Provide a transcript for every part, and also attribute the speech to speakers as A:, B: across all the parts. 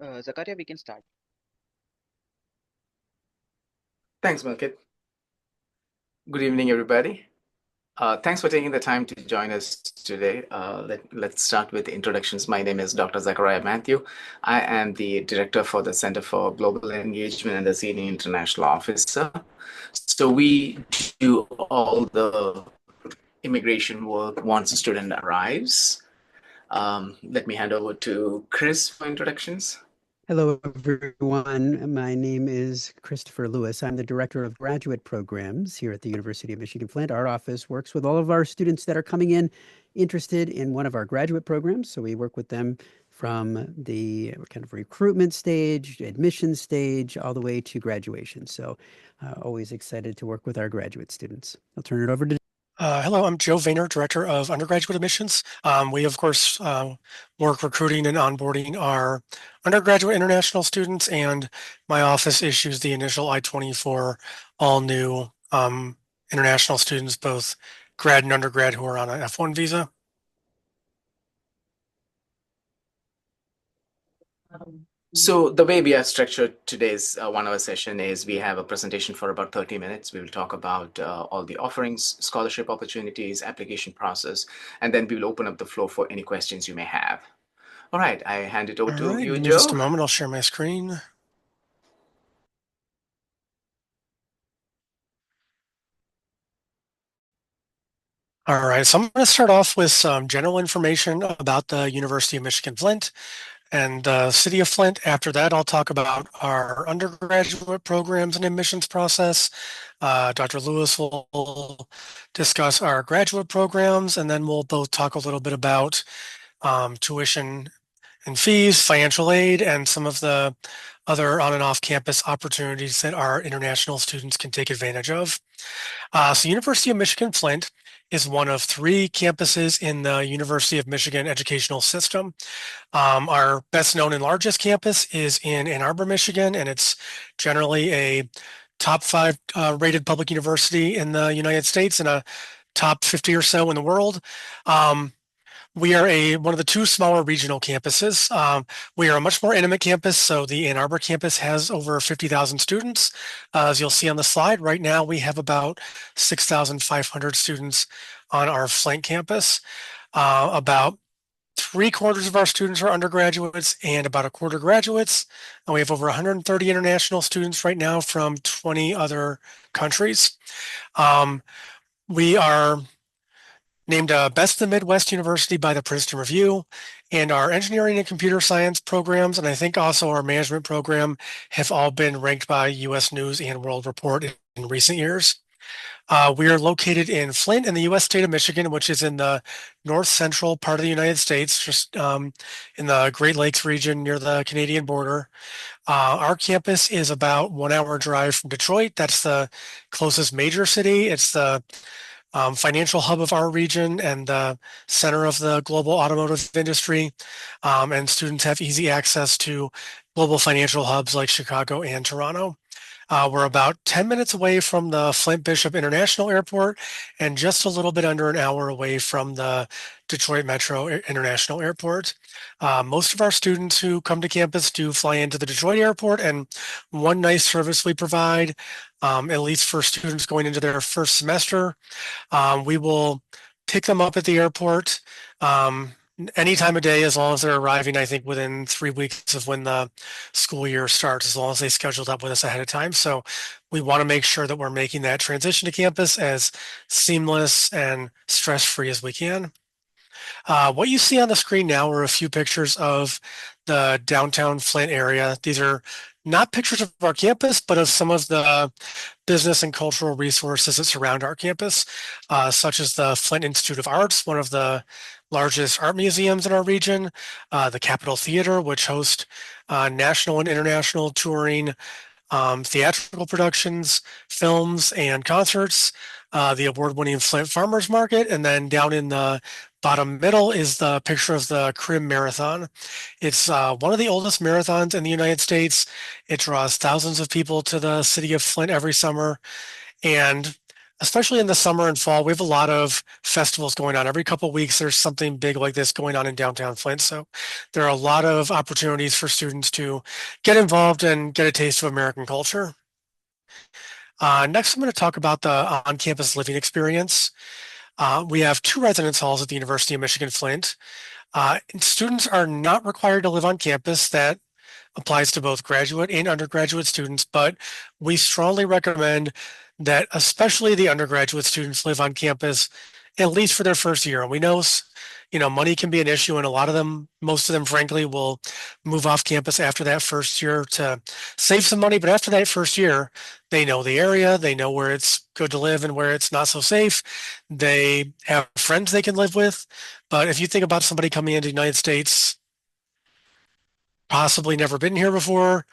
A: Zakaria, we can start.
B: Thanks, Malkit. Good evening, everybody. Thanks for taking the time to join us today. Let's start with the introductions. My name is Dr. Zachariah Matthew. I am the director for the Center for Global Engagement and the senior international officer. So we do all the immigration work once a student arrives. Let me hand over to Chris for introductions.
C: Hello, everyone. My name is Christopher Lewis. I'm the Director of Graduate Programs here at the University of Michigan-Flint. Our office works with all of our students that are coming in interested in one of our graduate programs. So we work with them from the kind of recruitment stage, admission stage, all the way to graduation. So always excited to work with our graduate students. I'll turn it over to
D: Hello, I'm Joe Vayner, Director of Undergraduate Admissions. We, of course, work recruiting and onboarding our undergraduate international students, and my office issues the initial I-20 for all new international students, both grad and undergrad who are on an F1 visa.
B: So the way we have structured today's 1 hour session is we have a presentation for about 30 minutes. We will talk about all the offerings, scholarship opportunities, application process, and then we will open up the floor for any questions you may have. All right, I hand it over
D: All
B: to
D: right,
B: you,
D: give me just a
B: Joe.
D: moment. I'll share my screen. All right, so I'm going to start off with some general information about the University of Michigan-Flint and the City of Flint. After that, I'll talk about our undergraduate programs and admissions process. Dr. Lewis will discuss our graduate programs, and then we'll both talk a little bit about tuition and fees, financial aid, and some of the other on and off campus opportunities that our international students can take advantage of. So University of Michigan-Flint is one of 3 campuses in the University of Michigan educational system. Our best known and largest campus is in Ann Arbor, Michigan, and it's generally a top 5 rated public university in the United States and a top 50 or so in the world. We are one of the 2 smaller regional campuses. We are a much more intimate campus, so the Ann Arbor campus has over 50,000 students. As you'll see on the slide, right now we have about 6,500 students on our Flint campus. About 3/4 of our students are undergraduates and about a quarter graduates. And we have over 130 international students right now from 20 other countries. We are named Best in the Midwest University by the Princeton Review, and our engineering and computer science programs, and I think also our management program, have all been ranked by U.S. News and World Report in recent years. We are located in Flint in the U.S. state of Michigan, which is in the north central part of the United States, just in the Great Lakes region near the Canadian border. Our campus is about 1 hour drive from Detroit. That's the closest major city. It's the financial hub of our region and the center of the global automotive industry. And students have easy access to global financial hubs like Chicago and Toronto. We're about 10 minutes away from the Flint Bishop International Airport and just a little bit under an hour away from the Detroit Metro International Airport. Most of our students who come to campus do fly into the Detroit Airport, and one nice service we provide, at least for students going into their first semester, we will pick them up at the airport any time of day as long as they're arriving, I think, within 3 weeks of when the school year starts, as long as they scheduled up with us ahead of time. So we want to make sure that we're making that transition to campus as seamless and stress-free as we can. What you see on the screen now are a few pictures of the downtown Flint area. These are not pictures of our campus, but of some of the business and cultural resources that surround our campus, such as the Flint Institute of Arts, one of the largest art museums in our region, the Capitol Theater, which hosts national and international touring theatrical productions, films, and concerts, the award-winning Flint Farmers Market, and then down in the bottom middle is the picture of the Crim Marathon. It's one of the oldest marathons in the United States. It draws thousands of people to the city of Flint every summer, and especially in the summer and fall, we have a lot of festivals going on. Every couple of weeks, there's something big like this going on in downtown Flint. So there are a lot of opportunities for students to get involved and get a taste of American culture. Next, I'm going to talk about the on-campus living experience. We have two residence halls at the University of Michigan-Flint. Students are not required to live on campus. That applies to both graduate and undergraduate students, but we strongly recommend that especially the undergraduate students live on campus at least for their first year. And we know, money can be an issue, and a lot of them, most of them, frankly, will move off campus after that first year to save some money. But after that first year, they know the area, they know where it's good to live and where it's not so safe. They have friends they can live with. But if you think about somebody coming into the United States, possibly never been here before,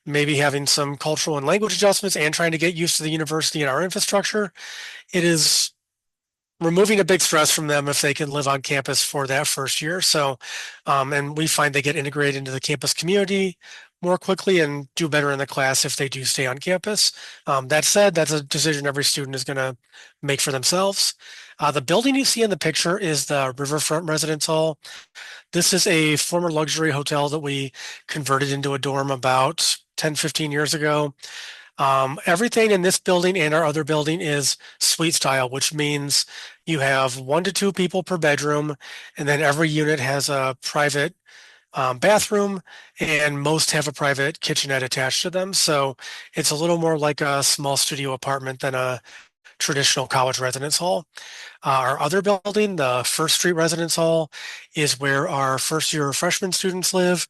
D: maybe having some cultural and language adjustments and trying to get used to the university and our infrastructure, it is removing a big stress from them if they can live on campus for that first year. So, and we find they get integrated into the campus community more quickly and do better in the class if they do stay on campus. That said, that's a decision every student is going to make for themselves. The building you see in the picture is the Riverfront Residence Hall. This is a former luxury hotel that we converted into a dorm about 10, 15 years ago. Everything in this building and our other building is suite style, which means you have 1 to 2 people per bedroom, and then every unit has a private bathroom, and most have a private kitchenette attached to them. So it's a little more like a small studio apartment than a traditional college residence hall. Our other building, the First Street Residence Hall, is where our first year freshman students live.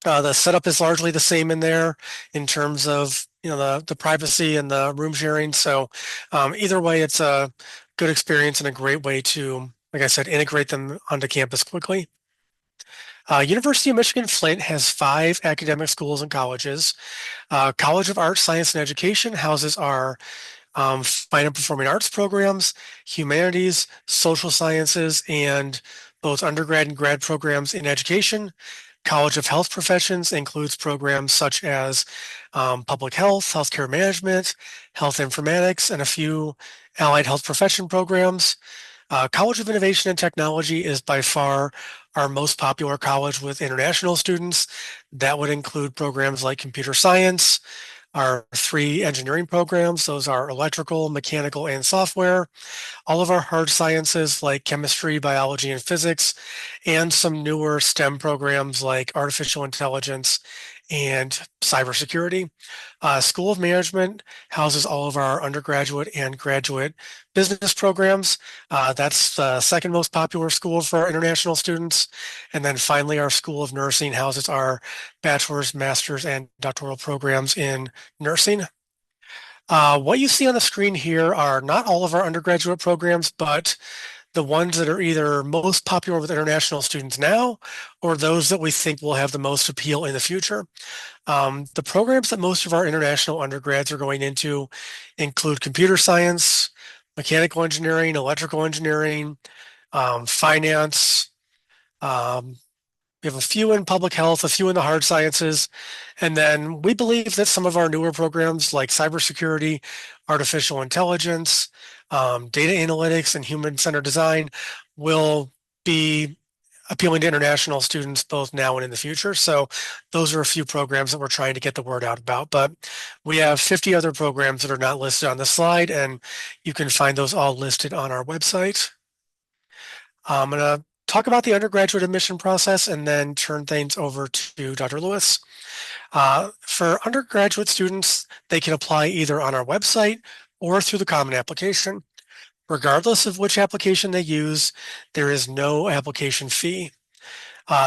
D: The setup is largely the same in there in terms of the privacy and the room sharing. So either way, it's a good experience and a great way to, like I said, integrate them onto campus quickly. University of Michigan-Flint has 5 academic schools and colleges. College of Arts, Science, and Education houses our fine and performing arts programs, humanities, social sciences, and both undergrad and grad programs in education. College of Health Professions includes programs such as public health, healthcare management, health informatics, and a few allied health profession programs. College of Innovation and Technology is by far our most popular college with international students. That would include programs like computer science, our 3 engineering programs. Those are electrical, mechanical, and software. All of our hard sciences like chemistry, biology, and physics, and some newer STEM programs like artificial intelligence and cybersecurity. School of Management houses all of our undergraduate and graduate business programs. That's the second most popular school for our international students. And then finally, our School of Nursing houses our bachelor's, master's, and doctoral programs in nursing. What you see on the screen here are not all of our undergraduate programs, but the ones that are either most popular with international students now or those that we think will have the most appeal in the future. The programs that most of our international undergrads are going into include computer science, mechanical engineering, electrical engineering, finance. We have a few in public health, a few in the hard sciences, and then we believe that some of our newer programs like cybersecurity, artificial intelligence, data analytics, and human-centered design will be appealing to international students both now and in the future. So those are a few programs that we're trying to get the word out about. But we have 50 other programs that are not listed on the slide, and you can find those all listed on our website. I'm going to talk about the undergraduate admission process and then turn things over to Dr. Lewis. For undergraduate students, they can apply either on our website or through the Common Application. Regardless of which application they use, there is no application fee.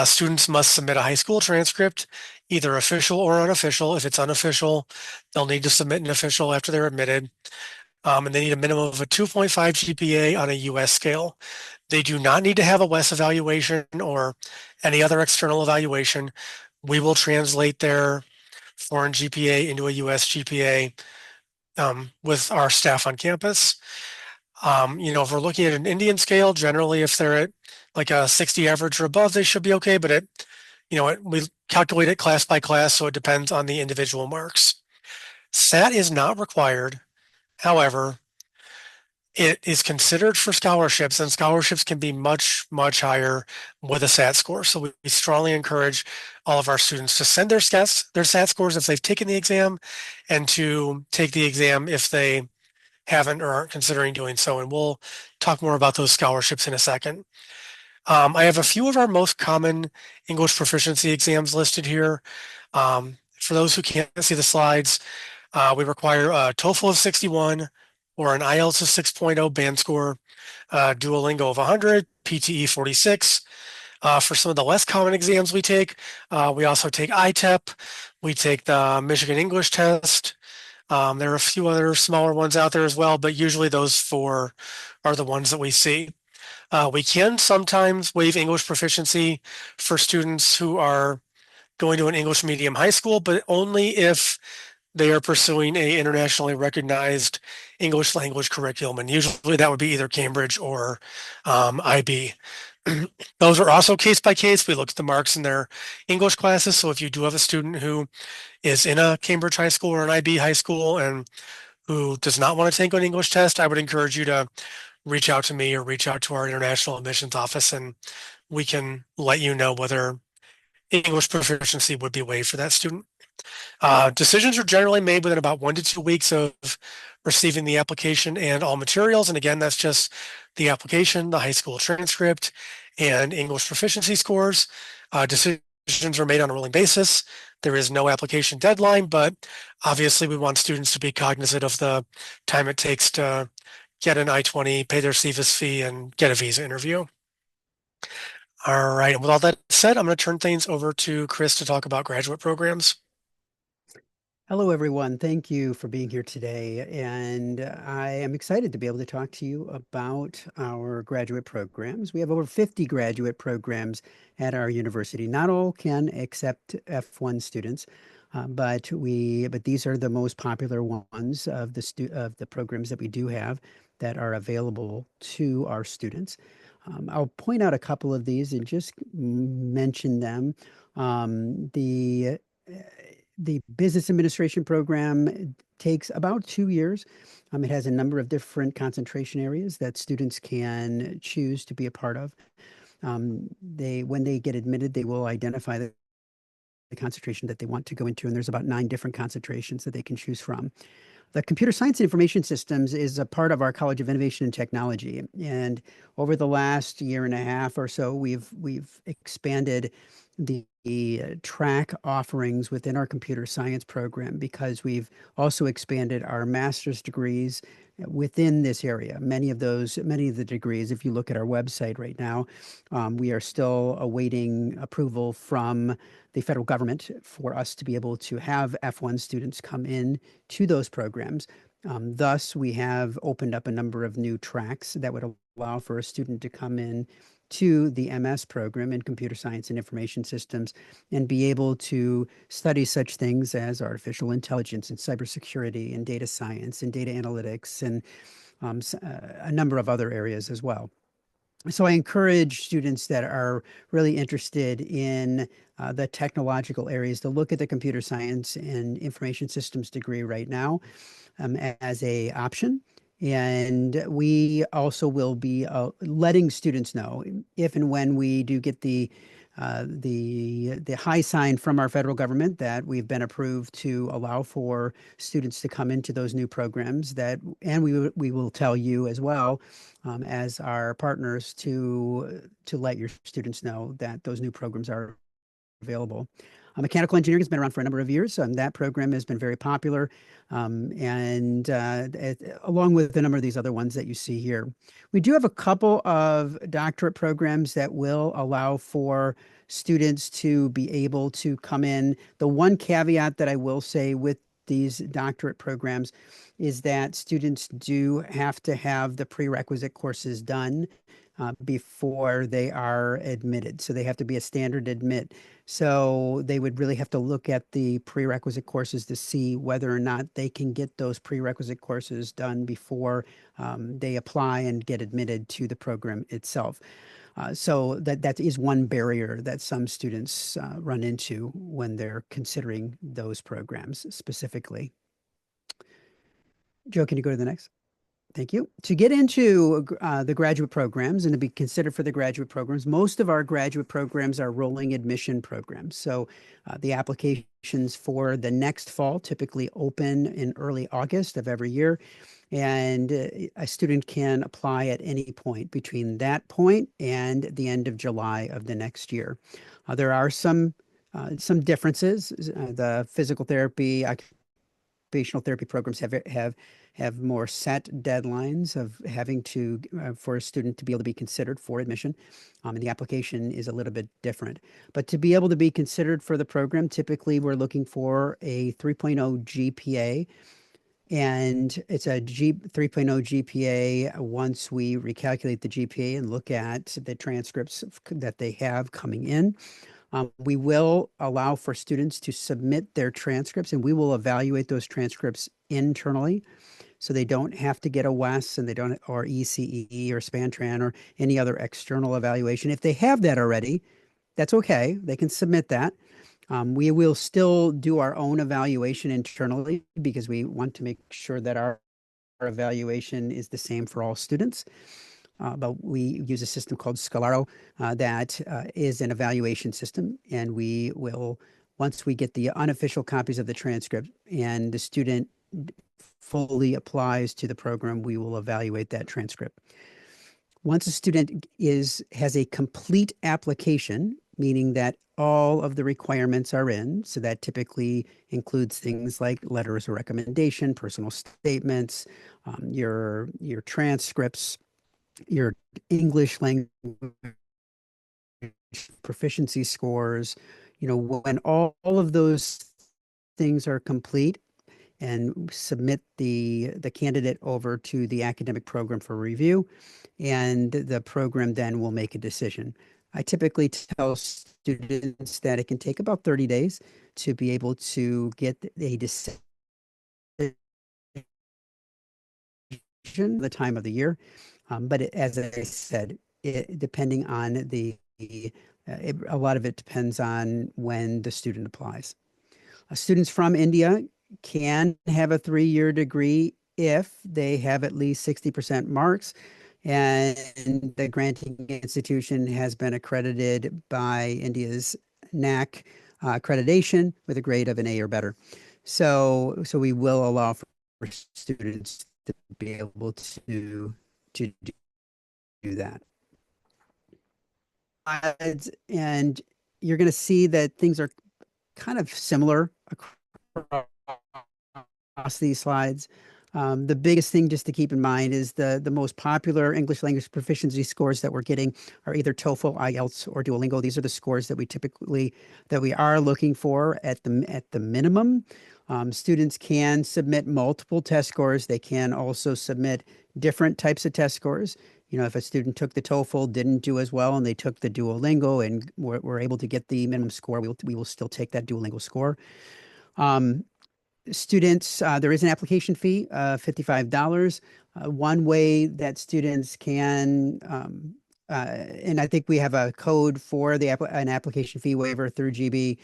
D: Students must submit a high school transcript, either official or unofficial. If it's unofficial, they'll need to submit an official after they're admitted. And they need a minimum of a 2.5 GPA on a US scale. They do not need to have a WES evaluation or any other external evaluation. We will translate their foreign GPA into a US GPA with our staff on campus. If we're looking at an Indian scale, generally if they're at like a 60 average or above, they should be okay. But we calculate it class by class, so it depends on the individual marks. SAT is not required. However, It is considered for scholarships, and scholarships can be much, much higher with a SAT score. So we strongly encourage all of our students to send their SAT scores if they've taken the exam, and to take the exam if they haven't or aren't considering doing so. And we'll talk more about those scholarships in a second. I have a few of our most common English proficiency exams listed here. For those who can't see the slides, we require a TOEFL of 61 or an IELTS of 6.0 band score, Duolingo of 100, PTE 46. For some of the less common exams we also take ITEP, we take the Michigan English test. There are a few other smaller ones out there as well, but usually those four are the ones that we see. We can sometimes waive English proficiency for students who are going to an English medium high school, but only if they are pursuing a internationally recognized English language curriculum, and usually that would be either Cambridge or IB. Those are also case by case. We look at the marks in their English classes. So if you do have a student who is in a Cambridge high school or an IB high school and who does not want to take an English test, I would encourage you to reach out to me or reach out to our international admissions office, and we can let you know whether English proficiency would be waived for that student. Decisions are generally made within about 1 to 2 weeks of receiving the application and all materials. And again, that's just the application, the high school transcript, and English proficiency scores. Decisions are made on a rolling basis. There is no application deadline, but obviously we want students to be cognizant of the time it takes to get an I-20, pay their CVIS fee, and get a visa interview. All right, and with all that said, I'm going to turn things over to Chris to talk about graduate programs.
C: Hello, everyone. Thank you for being here today. And I am excited to be able to talk to you about our graduate programs. We have over 50 graduate programs at our university. Not all can accept F1 students, but these are the most popular ones of the programs that we do have that are available to our students. I'll point out a couple of these and just mention them. The business administration program takes about 2 years. It has a number of different concentration areas that students can choose to be a part of. When they get admitted, they will identify the concentration that they want to go into, and there's about 9 different concentrations that they can choose from. The computer science and information systems is a part of our College of Innovation and Technology. And over the last year and a half or so, we've expanded the track offerings within our computer science program because we've also expanded our master's degrees within this area. Many of the degrees, if you look at our website right now, we are still awaiting approval from the federal government for us to be able to have F1 students come in to those programs. Thus, we have opened up a number of new tracks that would allow for a student to come in to the MS program in computer science and information systems and be able to study such things as artificial intelligence and cybersecurity and data science and data analytics and a number of other areas as well. So I encourage students that are really interested in the technological areas to look at the computer science and information systems degree right now as a option. And we also will be letting students know if and when we do get the high sign from our federal government that we've been approved to allow for students to come into those new programs, and we will tell you as well as our partners to let your students know that those new programs are available. Mechanical engineering has been around for a number of years. That program has been very popular, and along with a number of these other ones that you see here. We do have a couple of doctorate programs that will allow for students to be able to come in. The one caveat that I will say with these doctorate programs is that students do have to have the prerequisite courses done before they are admitted. So they have to be a standard admit. So they would really have to look at the prerequisite courses to see whether or not they can get those prerequisite courses done before they apply and get admitted to the program itself. So that is one barrier that some students run into when they're considering those programs specifically. Joe, can you go to the next? Thank you. To get into the graduate programs and to be considered for the graduate programs, most of our graduate programs are rolling admission programs. So the applications for the next fall typically open in early August of every year. And a student can apply at any point between that point and the end of July of the next year. There are some differences. The physical therapy, occupational therapy programs have more set deadlines of having to for a student to be able to be considered for admission, and the application is a little bit different. But to be able to be considered for the program, typically we're looking for a 3.0 GPA, and it's a 3.0 GPA once we recalculate the GPA and look at the transcripts that they have coming in. We will allow for students to submit their transcripts, and we will evaluate those transcripts internally. So they don't have to get a WES and they don't, or ECE or SpanTran or any other external evaluation. If they have that already, that's okay. They can submit that. We will still do our own evaluation internally because we want to make sure that our evaluation is the same for all students. But we use a system called Scalaro that is an evaluation system, and we will, once we get the unofficial copies of the transcript and the student fully applies to the program, we will evaluate that transcript. Once a student has a complete application, meaning that all of the requirements are in, so that typically includes things like letters of recommendation, personal statements, your transcripts, your English language proficiency scores, when all of those things are complete, and submit the candidate over to the academic program for review, and the program then will make a decision. I typically tell students that it can take about 30 days to be able to get a decision the time of the year. But as I said, depending on a lot of it depends on when the student applies. Students from India can have a 3-year degree if they have at least 60% marks and the granting institution has been accredited by India's NAC accreditation with a grade of an A or better. So we will allow for students to be able to do that. And you're going to see that things are kind of similar across these slides. The biggest thing just to keep in mind is the most popular English language proficiency scores that we're getting are either TOEFL, IELTS, or Duolingo. These are the scores that we are looking for at the minimum. Students can submit multiple test scores. They can also submit different types of test scores. If a student took the TOEFL, didn't do as well, and they took the Duolingo and were able to get the minimum score, we will still take that Duolingo score. Students, there is an application fee, $55. One way that students can, and I think we have a code for an application fee waiver through GB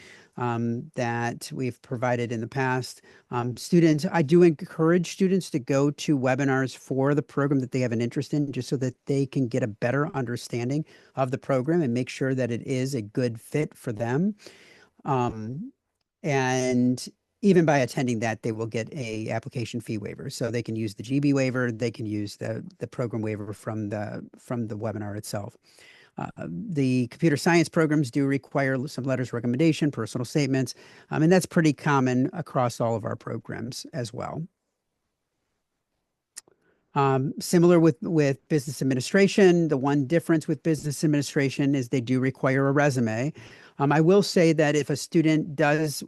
C: that we've provided in the past. I do encourage students to go to webinars for the program that they have an interest in, just so that they can get a better understanding of the program and make sure that it is a good fit for them. And even by attending that, they will get a application fee waiver. So they can use the GB waiver, they can use the program waiver from the webinar itself. The computer science programs do require some letters of recommendation, personal statements, and that's pretty common across all of our programs as well. Similar with business administration, the one difference with business administration is they do require a resume. I will say that if a student does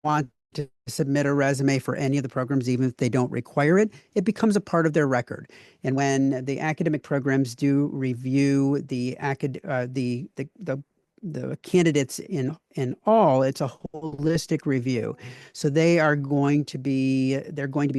C: want to submit a resume for any of the programs, even if they don't require it, it becomes a part of their record. And when the academic programs do review the candidates in all, it's a holistic review. So they're going to be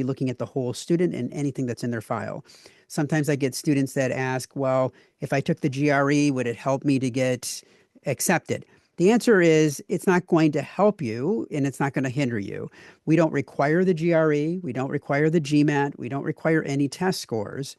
C: looking at the whole student and anything that's in their file. Sometimes I get students that ask, well, if I took the GRE, would it help me to get accepted? The answer is it's not going to help you and it's not going to hinder you. We don't require the GRE, we don't require the GMAT, we don't require any test scores.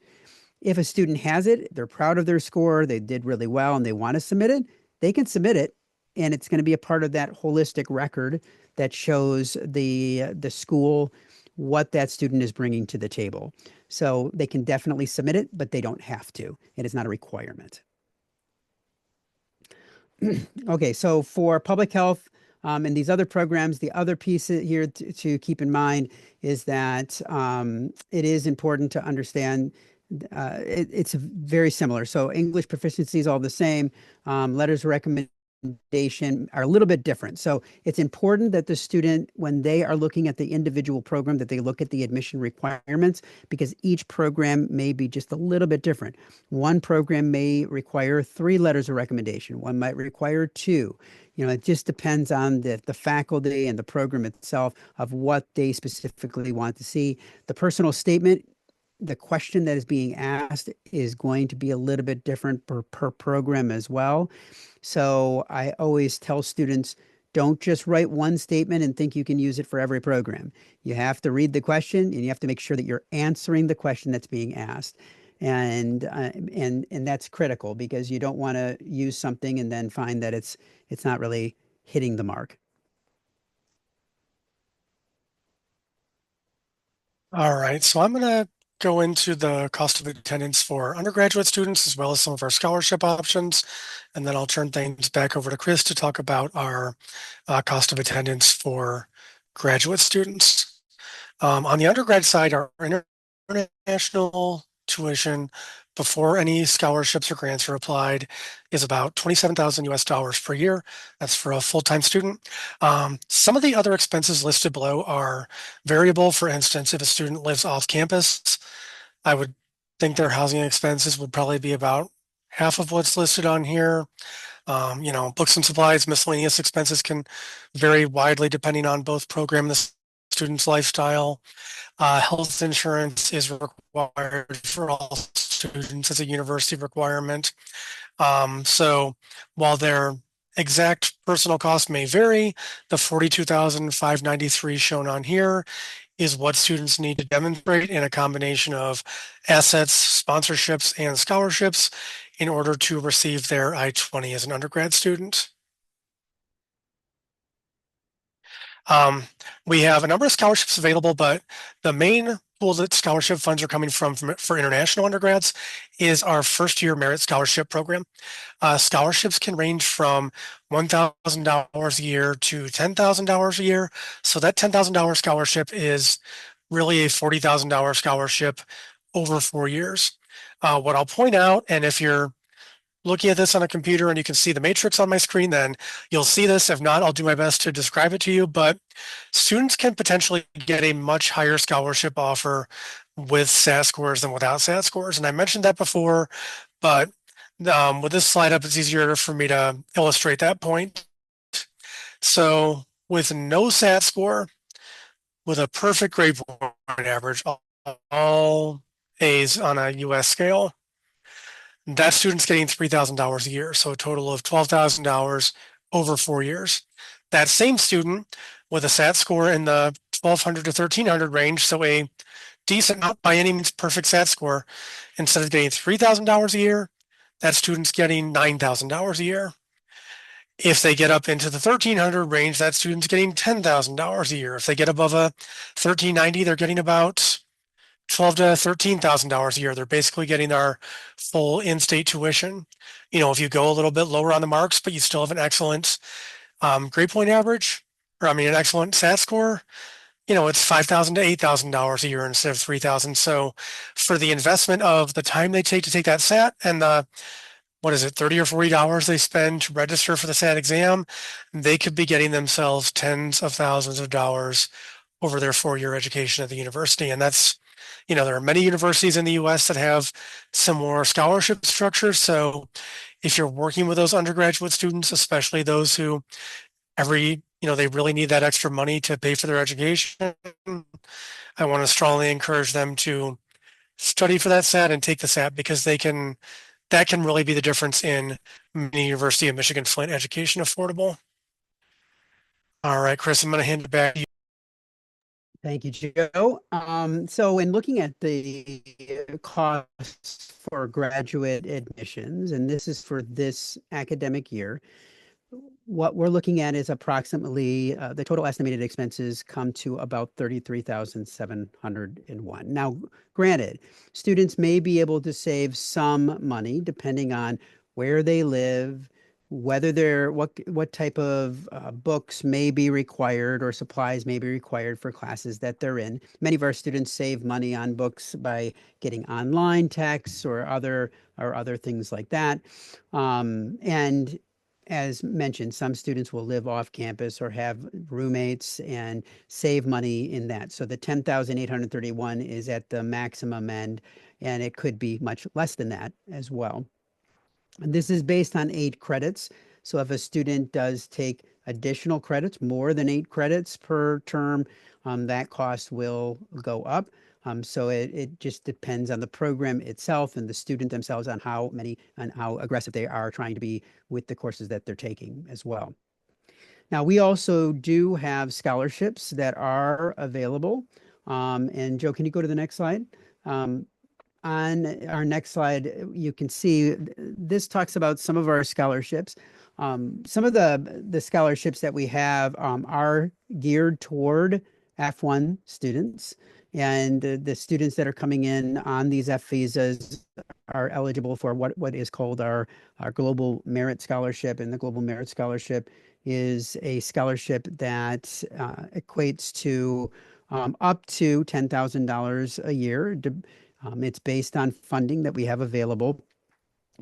C: If a student has it, they're proud of their score, they did really well, and they want to submit it, they can submit it, and it's going to be a part of that holistic record that shows the school what that student is bringing to the table. So they can definitely submit it, but they don't have to. It is not a requirement. Okay, so for public health and these other programs, the other piece here to keep in mind is that it is important to understand it's very similar. So English proficiency is all the same. Letters of recommendation are a little bit different. So it's important that the student, when they are looking at the individual program, that they look at the admission requirements because each program may be just a little bit different. One program may require 3 letters of recommendation. One might require 2. You know, it just depends on the faculty and the program itself of what they specifically want to see. The personal statement, the question that is being asked is going to be a little bit different per program as well. So I always tell students, don't just write one statement and think you can use it for every program. You have to read the question and you have to make sure that you're answering the question that's being asked. And that's critical because you don't want to use something and then find that it's not really hitting the mark.
D: All right, so I'm going to go into the cost of attendance for undergraduate students as well as some of our scholarship options, and then I'll turn things back over to Chris to talk about our cost of attendance for graduate students. On the undergrad side, our international tuition before any scholarships or grants are applied is about 27,000 US dollars per year. That's for a full-time student. Some of the other expenses listed below are variable. For instance, if a student lives off campus, I would think their housing expenses would probably be about half of what's listed on here. Books and supplies, miscellaneous expenses can vary widely depending on both program and the student's lifestyle. Health insurance is required for all students as a university requirement. So while their exact personal cost may vary, the $42,593 shown on here is what students need to demonstrate in a combination of assets, sponsorships, and scholarships in order to receive their I-20 as an undergrad student. We have a number of scholarships available, but the main pool that scholarship funds are coming from for international undergrads is our first-year merit scholarship program. Scholarships can range from $1,000 a year to $10,000 a year. So that $10,000 scholarship is really a $40,000 scholarship over 4 years. What I'll point out, and if you're looking at this on a computer and you can see the matrix on my screen, then you'll see this. If not, I'll do my best to describe it to you. But students can potentially get a much higher scholarship offer with SAT scores than without SAT scores. And I mentioned that before, but with this slide up, it's easier for me to illustrate that point. So with no SAT score, with a perfect grade point average, all A's on a US scale, that student's getting $3,000 a year, so a total of $12,000 over 4 years. That same student with a SAT score in the 1,200 to 1,300 range, so a decent, not by any means perfect SAT score, instead of getting $3,000 a year, that student's getting $9,000 a year. If they get up into the 1,300 range, that student's getting $10,000 a year. If they get above a 1,390, they're getting about $12,000 to $13,000 a year. They're basically getting our full in-state tuition. If you go a little bit lower on the marks, but you still have an excellent grade point average, an excellent SAT score, it's $5,000 to $8,000 a year instead of $3,000. So for the investment of the time they take to take that SAT and the, $30 or $40 they spend to register for the SAT exam, they could be getting themselves tens of thousands of dollars over their 4-year education at the university. And that's, there are many universities in the US that have similar scholarship structures. So if you're working with those undergraduate students, especially those who they really need that extra money to pay for their education, I want to strongly encourage them to study for that SAT and take the SAT because they can that can really be the difference in the University of Michigan-Flint education affordable. All right, Chris, I'm going to hand it back to you.
C: Thank you, Joe. So in looking at the costs for graduate admissions, and this is for this academic year, what we're looking at is approximately the total estimated expenses come to about 33,701. Now, granted, students may be able to save some money depending on where they live, whether they're what type of books may be required or supplies may be required for classes that they're in. Many of our students save money on books by getting online texts or other things like that. And as mentioned, some students will live off campus or have roommates and save money in that. So the 10,831 is at the maximum end, and it could be much less than that as well. And this is based on 8 credits. So if a student does take additional credits, more than 8 credits per term, that cost will go up. So it just depends on the program itself and the student themselves on how aggressive they are trying to be with the courses that they're taking as well. Now, we also do have scholarships that are available. And Joe, can you go to the next slide? On our next slide, you can see this talks about some of our scholarships. Some of the scholarships that we have are geared toward F1 students, and the students that are coming in on these F visas are eligible for what is called our Global Merit Scholarship. And the Global Merit Scholarship is a scholarship that equates to up to $10,000 a year. It's based on funding that we have available,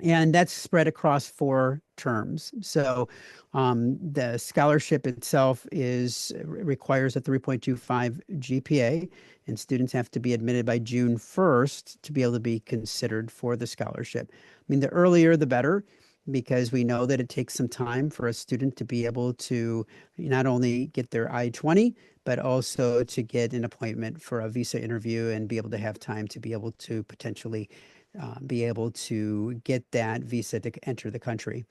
C: and that's spread across 4 terms. So the scholarship itself requires a 3.25 GPA, and students have to be admitted by June 1st to be able to be considered for the scholarship. I mean, the earlier the better, because we know that it takes some time for a student to be able to not only get their I-20, but also to get an appointment for a visa interview and be able to have time to be able to potentially be able to get that visa to enter the country.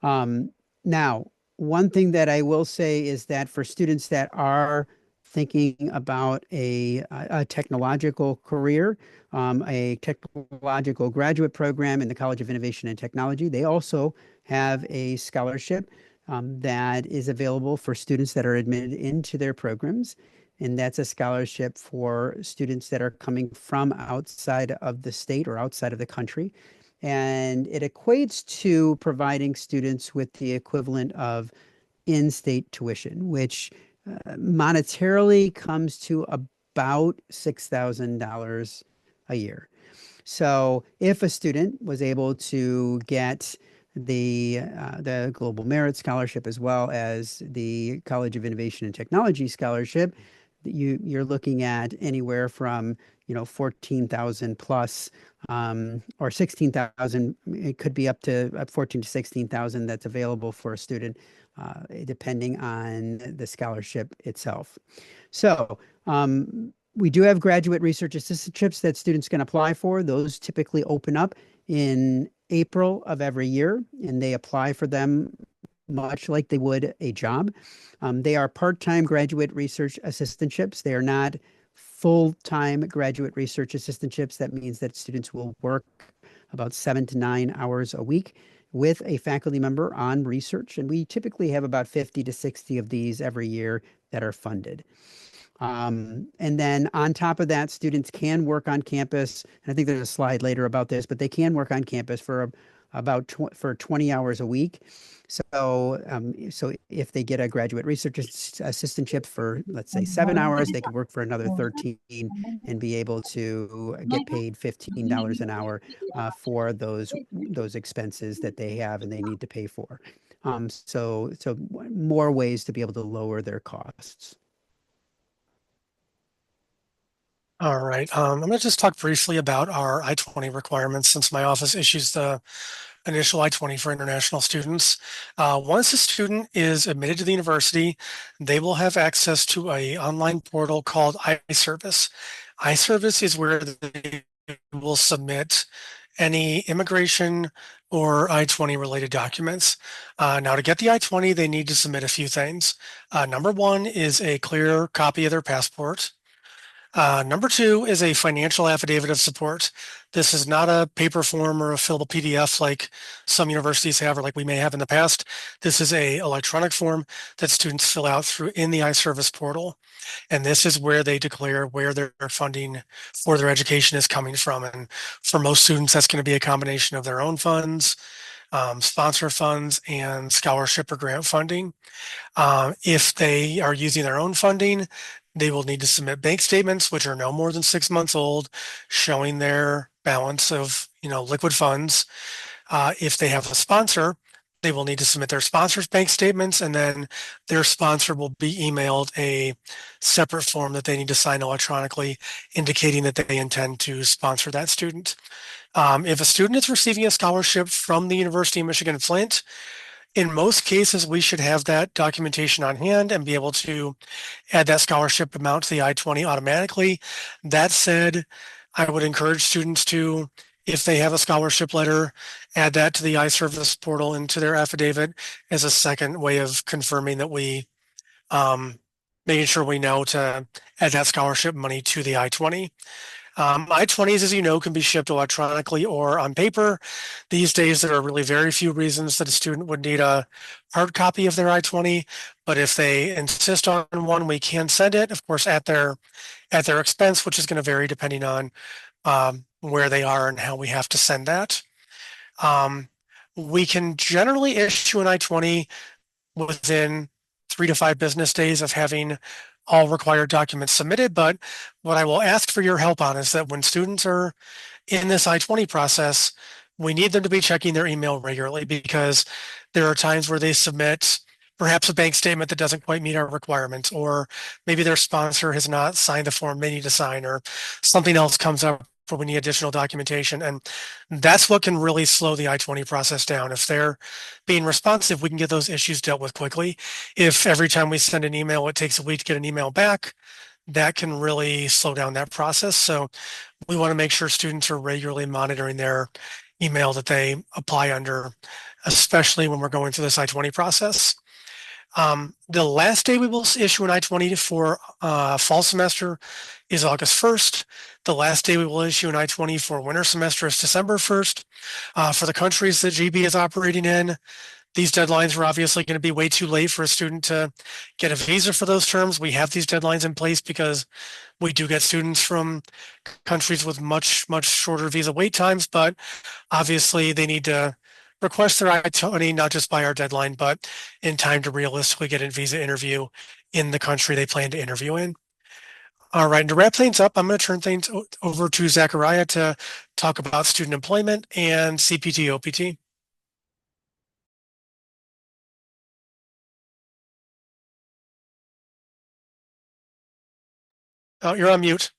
C: Now, one thing that I will say is that for students that are thinking about a technological career, a technological graduate program in the College of Innovation and Technology, they also have a scholarship that is available for students that are admitted into their programs. And that's a scholarship for students that are coming from outside of the state or outside of the country. And it equates to providing students with the equivalent of in-state tuition, which monetarily comes to about $6,000 a year. So if a student was able to get the Global Merit Scholarship as well as the College of Innovation and Technology Scholarship, you're looking at anywhere from 14,000 plus or 16,000. It could be up to 14 to 16,000 that's available for a student, depending on the scholarship itself. So we do have graduate research assistantships that students can apply for. Those typically open up in April of every year, and they apply for them much like they would a job. They are part-time graduate research assistantships. They are not full-time graduate research assistantships. That means that students will work about 7 to 9 hours a week with a faculty member on research. And we typically have about 50 to 60 of these every year that are funded. And then on top of that, students can work on campus. And I think there's a slide later about this, but they can work on campus for for 20 hours a week. So, so if they get a graduate research assistantship for, let's say, 7 hours, they could work for another 13 and be able to get paid $15 an hour for those expenses that they have and they need to pay for. So more ways to be able to lower their costs.
D: All right. I'm going to just talk briefly about our I-20 requirements since my office issues the initial I-20 for international students. Once a student is admitted to the university, they will have access to an online portal called iService. iService is where they will submit any immigration or I-20 related documents. Now, to get the I-20, they need to submit a few things. Number one is a clear copy of their passport. Number two is a financial affidavit of support. This is not a paper form or a fillable PDF like some universities have or like we may have in the past. This is a electronic form that students fill out through in the iService portal. And this is where they declare where their funding for their education is coming from. And for most students, that's going to be a combination of their own funds, sponsor funds, and scholarship or grant funding. If they are using their own funding, they will need to submit bank statements, which are no more than 6 months old, showing their balance of, liquid funds. If they have a sponsor, they will need to submit their sponsor's bank statements, and then their sponsor will be emailed a separate form that they need to sign electronically, indicating that they intend to sponsor that student. If a student is receiving a scholarship from the University of Michigan-Flint, in most cases, we should have that documentation on hand and be able to add that scholarship amount to the I-20 automatically. That said, I would encourage students to, if they have a scholarship letter, add that to the iService portal into their affidavit as a second way of confirming that making sure we know to add that scholarship money to the I-20. I-20s, as you know, can be shipped electronically or on paper. These days, there are really very few reasons that a student would need a hard copy of their I-20, but if they insist on one, we can send it, of course, at their expense, which is going to vary depending on where they are and how we have to send that. We can generally issue an I-20 within 3 to 5 business days of having all required documents submitted. But what I will ask for your help on is that when students are in this I-20 process, we need them to be checking their email regularly, because there are times where they submit perhaps a bank statement that doesn't quite meet our requirements, or maybe their sponsor has not signed the form they need to sign, or something else comes up where we need additional documentation. And that's what can really slow the I-20 process down. If they're being responsive, we can get those issues dealt with quickly. If every time we send an email, it takes a week to get an email back, that can really slow down that process. So we want to make sure students are regularly monitoring their email that they apply under, especially when we're going through this I-20 process. The last day we will issue an I-20 for fall semester is August 1st. The last day we will issue an I-20 for winter semester is December 1st. For the countries that GB is operating in, these deadlines were obviously going to be way too late for a student to get a visa for those terms. We have these deadlines in place because we do get students from countries with much, much shorter visa wait times, but obviously they need to request their I-20 not just by our deadline, but in time to realistically get a visa interview in the country they plan to interview in. All right, and to wrap things up, I'm going to turn things over to Zachariah to talk about student employment and CPT OPT. Oh, you're on mute.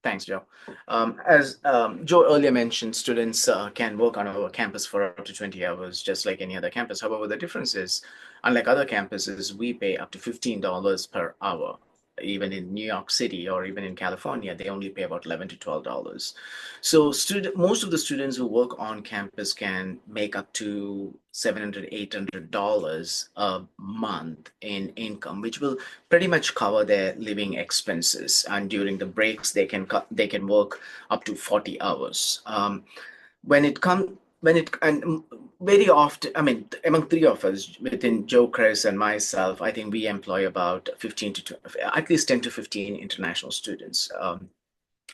B: Thanks, Joe. As Joe earlier mentioned, students can work on our campus for up to 20 hours, just like any other campus. However, the difference is, unlike other campuses, we pay up to $15 per hour. Even in New York City or even in California, they only pay about $11 to $12. So most of the students who work on campus can make up to $700, $800 a month in income, which will pretty much cover their living expenses. And during the breaks, they can work up to 40 hours. When it comes when it and very often, I mean, among three of us, within Joe, Chris, and myself, I think we employ about 15 to 20, at least 10 to 15 international students.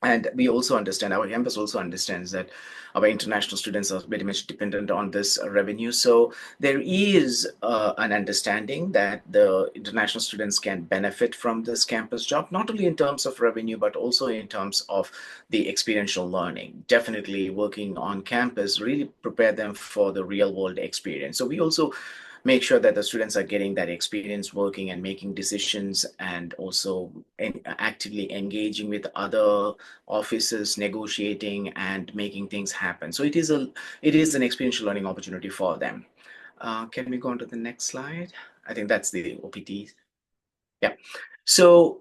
B: And we also understand, our campus also understands that our international students are very much dependent on this revenue. So there is an understanding that the international students can benefit from this campus job, not only in terms of revenue, but also in terms of the experiential learning. Definitely working on campus really prepare them for the real world experience. So we also make sure that the students are getting that experience working and making decisions, and also actively engaging with other offices, negotiating and making things happen. So it is an experiential learning opportunity for them. Can we go on to the next slide? I think that's the OPT. Yeah. So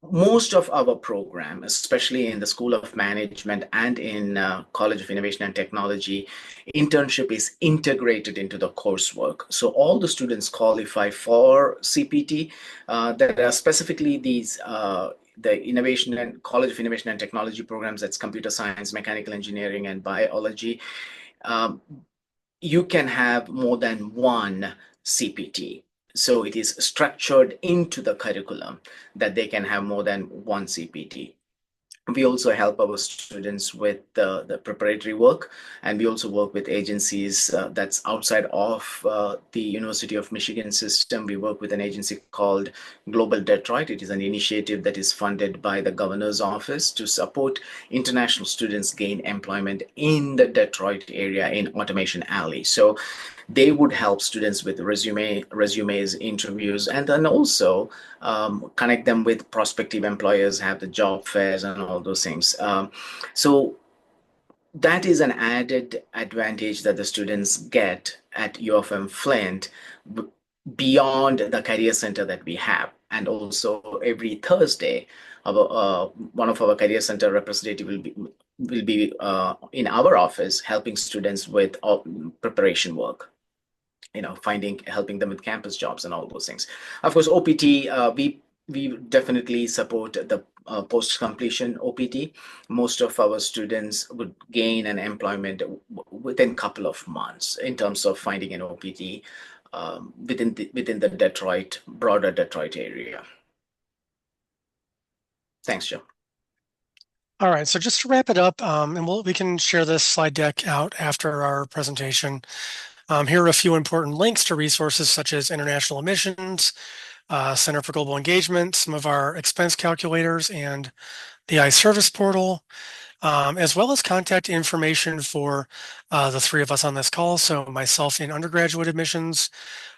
B: most of our program, especially in the School of Management and in College of Innovation and Technology, internship is integrated into the coursework. So all the students qualify for CPT. There are specifically these the Innovation and College of Innovation and Technology programs, that's computer science, mechanical engineering, and biology. Um, you can have more than one CPT. So it is structured into the curriculum that they can have more than one CPT. We also help our students with the preparatory work, and we also work with agencies that's outside of the University of Michigan system. We work with an agency called Global Detroit. It is an initiative that is funded by the governor's office to support international students gain employment in the Detroit area in Automation Alley. So they would help students with resumes, interviews, and then also connect them with prospective employers, have the job fairs and all those things. So that is an added advantage that the students get at U of M Flint beyond the career center that we have. And also every Thursday, one of our career center representative will be in our office helping students with preparation work, helping them with campus jobs and all those things. Of course, OPT, we definitely support the post-completion OPT. Most of our students would gain an employment within a couple of months in terms of finding an OPT within the broader Detroit area. Thanks, Joe.
D: All right, so just to wrap it up, and we can share this slide deck out after our presentation. Here are a few important links to resources such as international admissions, Center for Global Engagement, some of our expense calculators, and the iService portal, as well as contact information for the three of us on this call. So myself in undergraduate admissions,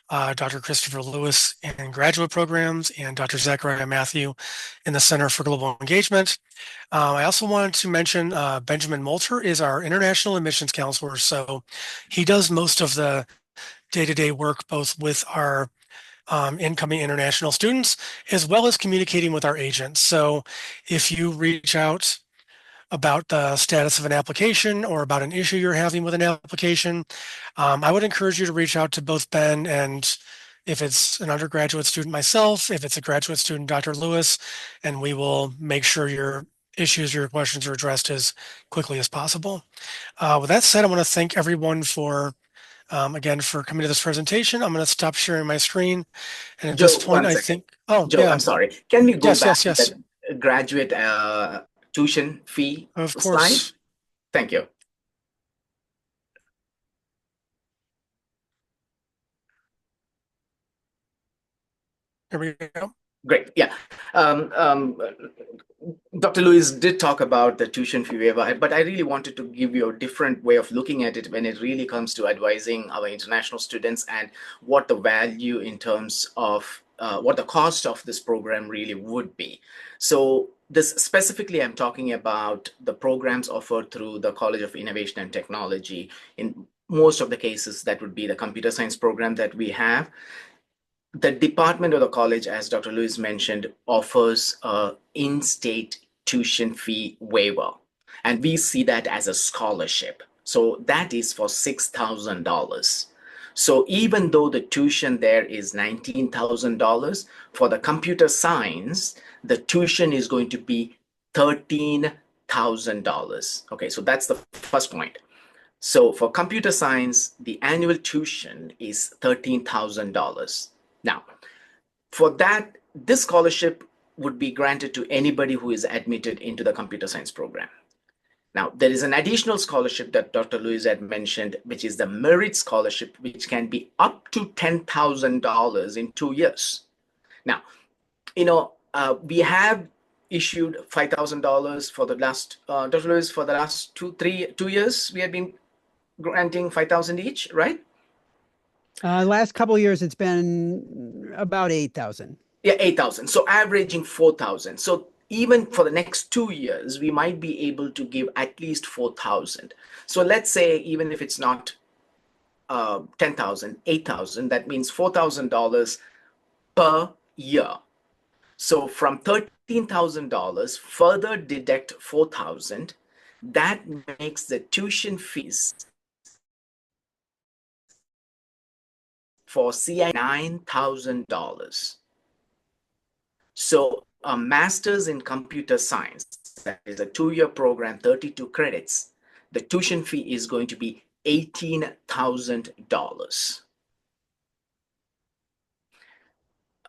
D: Dr. Christopher Lewis in graduate programs, and Dr. Zachariah Matthew in the Center for Global Engagement. I also wanted to mention Benjamin Moulter is our international admissions counselor. So he does most of the day-to-day work, both with our incoming international students, as well as communicating with our agents. So if you reach out about the status of an application or about an issue you're having with an application, I would encourage you to reach out to both Ben and, if it's an undergraduate student, myself, if it's a graduate student, Dr. Lewis, and we will make sure your issues, your questions are addressed as quickly as possible. With that said, I want to thank everyone for, again, for coming to this presentation. I'm going to stop sharing my screen. And at
B: Joe,
D: this point,
B: one
D: I
B: second.
D: think, oh,
B: Joe,
D: yeah,
B: I'm sorry. Can we go
D: yes,
B: back
D: yes,
B: to
D: yes,
B: the graduate tuition fee
D: of
B: slide?
D: course.
B: Thank you.
D: Here we go.
B: Great. Yeah. Dr. Lewis did talk about the tuition fee waiver, but I really wanted to give you a different way of looking at it when it really comes to advising our international students and what the value in terms of what the cost of this program really would be. So this specifically, I'm talking about the programs offered through the College of Innovation and Technology. In most of the cases, that would be the computer science program that we have. The department of the college, as Dr. Lewis mentioned, offers a in-state tuition fee waiver, and we see that as a scholarship. So that is for $6,000. So even though the tuition there is $19,000, for the computer science, the tuition is going to be $13,000. Okay, so that's the first point. So for computer science, the annual tuition is $13,000. Now, for that, this scholarship would be granted to anybody who is admitted into the computer science program. Now, there is an additional scholarship that Dr. Lewis had mentioned, which is the merit scholarship, which can be up to $10,000 in 2 years. Now, we have issued $5,000 for the last, Dr. Lewis, for the last 2 years, we have been granting 5,000 each, right?
C: Last couple of years, it's been about 8,000.
B: Yeah, 8,000. So averaging 4,000. So even for the next 2 years, we might be able to give at least 4,000. So let's say even if it's not 10,000, 8,000, that means $4,000 per year. So from $13,000, further deduct 4,000. That makes the tuition fees for CI $9,000. So a master's in computer science, that is a 2-year program, 32 credits, the tuition fee is going to be $18,000.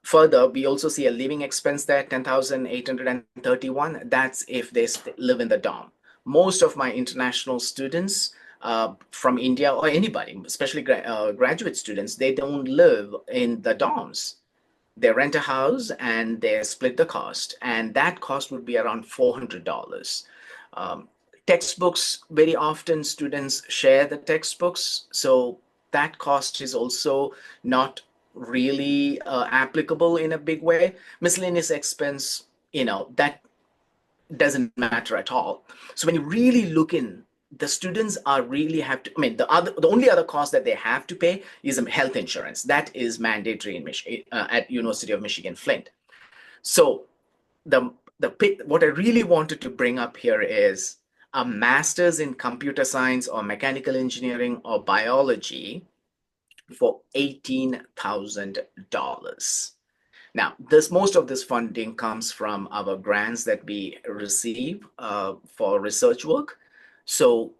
B: Further, we also see a living expense there, 10,831. That's if they live in the dorm. Most of my international students from India or anybody, especially graduate students, they don't live in the dorms. They rent a house and they split the cost, and that cost would be around $400. Textbooks, very often students share the textbooks, so that cost is also not really applicable in a big way. Miscellaneous expense, that doesn't matter at all. So when you really look in, the students are really have to, the only other cost that they have to pay is health insurance. That is mandatory in at University of Michigan-Flint. So the what I really wanted to bring up here is a master's in computer science or mechanical engineering or biology for $18,000. Now, most of this funding comes from our grants that we receive for research work. So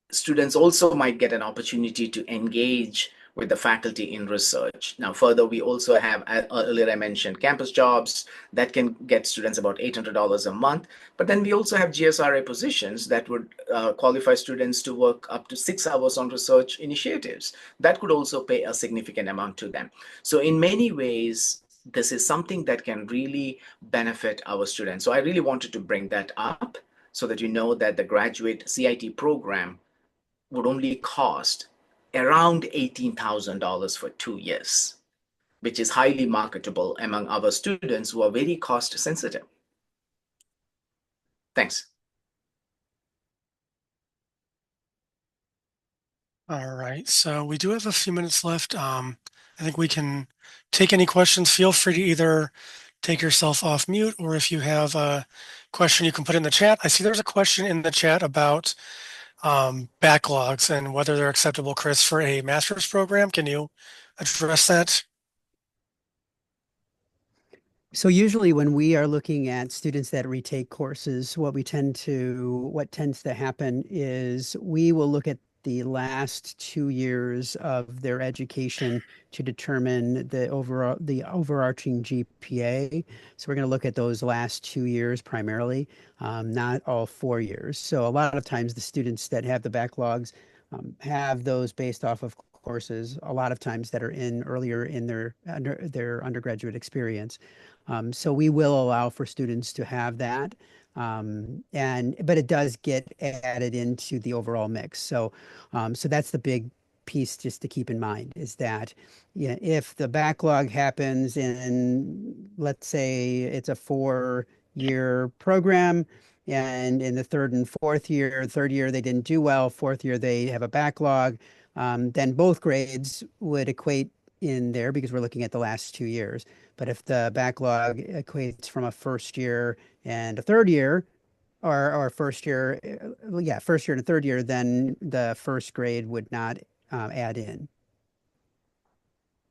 B: students also might get an opportunity to engage with the faculty in research. Now, further, we also have, earlier I mentioned, campus jobs that can get students about $800 a month. But then we also have GSRA positions that would qualify students to work up to 6 hours on research initiatives. That could also pay a significant amount to them. So in many ways, this is something that can really benefit our students. So I really wanted to bring that up so that you know that the graduate CIT program would only cost around $18,000 for 2 years, which is highly marketable among our students who are very cost sensitive. Thanks.
D: All right, so we do have a few minutes left. I think we can take any questions. Feel free to either take yourself off mute, or if you have a question, you can put it in the chat. I see there's a question in the chat about backlogs and whether they're acceptable, Chris, for a master's program. Can you address that?
C: So usually when we are looking at students that retake courses, what tends to happen is we will look at the last 2 years of their education to determine the overarching GPA. So we're going to look at those last 2 years primarily, not all 4 years. So a lot of times the students that have the backlogs have those based off of courses, a lot of times that are in earlier in their undergraduate experience. So we will allow for students to have that. But it does get added into the overall mix. So that's the big piece just to keep in mind is that if the backlog happens in, let's say it's a 4-year program, and in the third year they didn't do well, fourth year they have a backlog, then both grades would equate in there because we're looking at the last 2 years. But if the backlog equates from a first year and a third year, or first year, first year and a third year, then the first grade would not add in.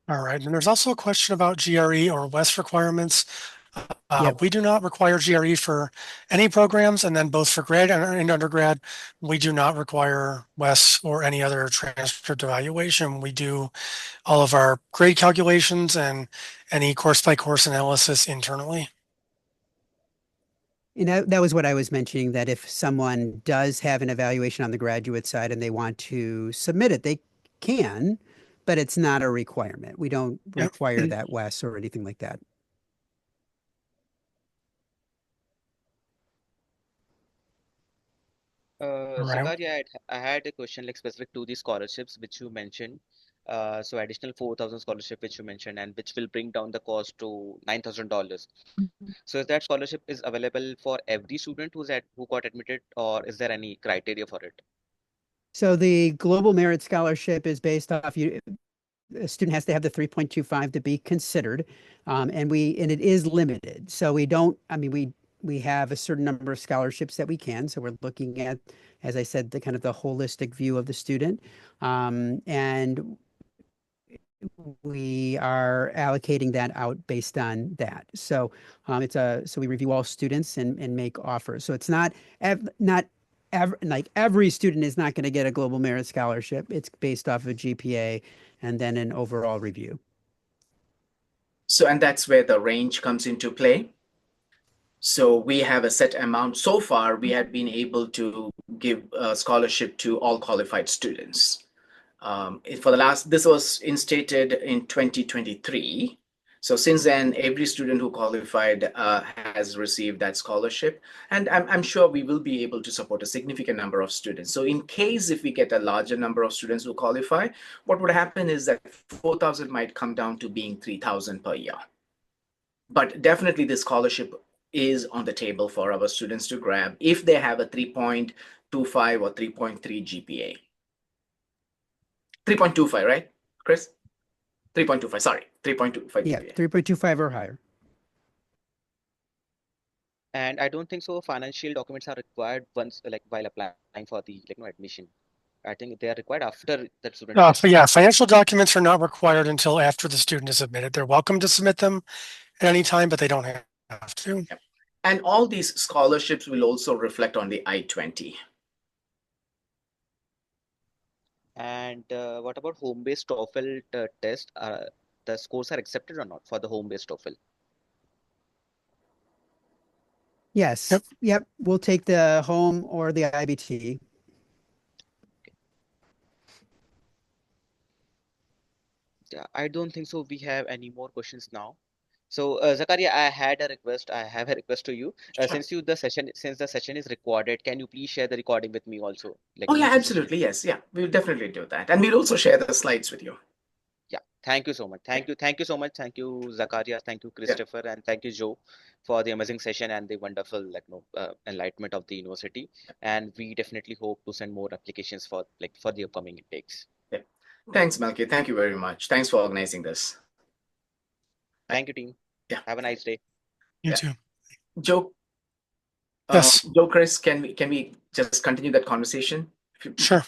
D: All right, and there's also a question about GRE or WES requirements.
C: Yep.
D: We do not require GRE for any programs, and then both for grad and undergrad, we do not require WES or any other transcript evaluation. We do all of our grade calculations and any course-by-course analysis internally.
C: And that was what I was mentioning, that if someone does have an evaluation on the graduate side and they want to submit it, they can, but it's not a requirement. We don't
D: Yep.
C: require that WES or anything like that.
D: All right.
A: Zakaria, I had a question like specific to the scholarships which you mentioned. So additional 4,000 scholarship which you mentioned and which will bring down the cost to $9,000. So is that scholarship is available for every student who got admitted, or is there any criteria for it?
C: So the Global Merit Scholarship is based off a student has to have the 3.25 to be considered, and it is limited. So we don't. I mean, we have a certain number of scholarships that we can. So we're looking at, as I said, the kind of the holistic view of the student, and we are allocating that out based on that. So so we review all students and make offers. So it's not like every student is not going to get a global merit scholarship. It's based off of GPA and then an overall review.
B: So, and that's where the range comes into play. So we have a set amount. So far, we have been able to give a scholarship to all qualified students. This was instated in 2023. So since then, every student who qualified has received that scholarship. And I'm sure we will be able to support a significant number of students. So in case if we get a larger number of students who qualify, what would happen is that 4,000 might come down to being 3,000 per year. But definitely the scholarship is on the table for our students to grab if they have a 3.25 or 3.3 GPA. 3.25, right, Chris? 3.25, sorry, 3.25
C: Yeah,
B: GPA.
C: 3.25 or higher.
A: And I don't think so financial documents are required once, like while applying for the admission. I think they are required after that student
D: So
A: gets.
D: yeah, financial documents are not required until after the student is admitted. They're welcome to submit them at any time, but they don't have to.
B: Yep. And all these scholarships will also reflect on the I-20.
A: And what about home-based TOEFL test? The scores are accepted or not for the home-based TOEFL?
C: Yes.
D: Yep.
C: Yep. We'll take the home or the IBT.
A: Yeah, I don't think so. We have any more questions now. So, Zakaria, I had a request. I have a request to you.
B: Sure.
A: Since the session is recorded, can you please share the recording with me also?
B: Oh yeah,
A: Just
B: absolutely, yes, yeah, we'll definitely do that. And we'll also share the slides with you.
A: yeah. Thank you so much. Thank you so much. Thank you, Zakaria. Thank you,
B: Yeah.
A: Christopher, and thank you, Joe, for the amazing session and the wonderful enlightenment of the university. And we definitely hope to send more applications for the upcoming intakes.
B: Yeah. Thanks, Melky. Thank you very much. Thanks for organizing this.
A: Thank you, team.
B: Yeah.
A: Have a nice day.
D: You
B: Yeah.
D: too.
B: Joe,
D: Yes.
B: Joe, Chris, can we just continue that conversation?
D: Sure.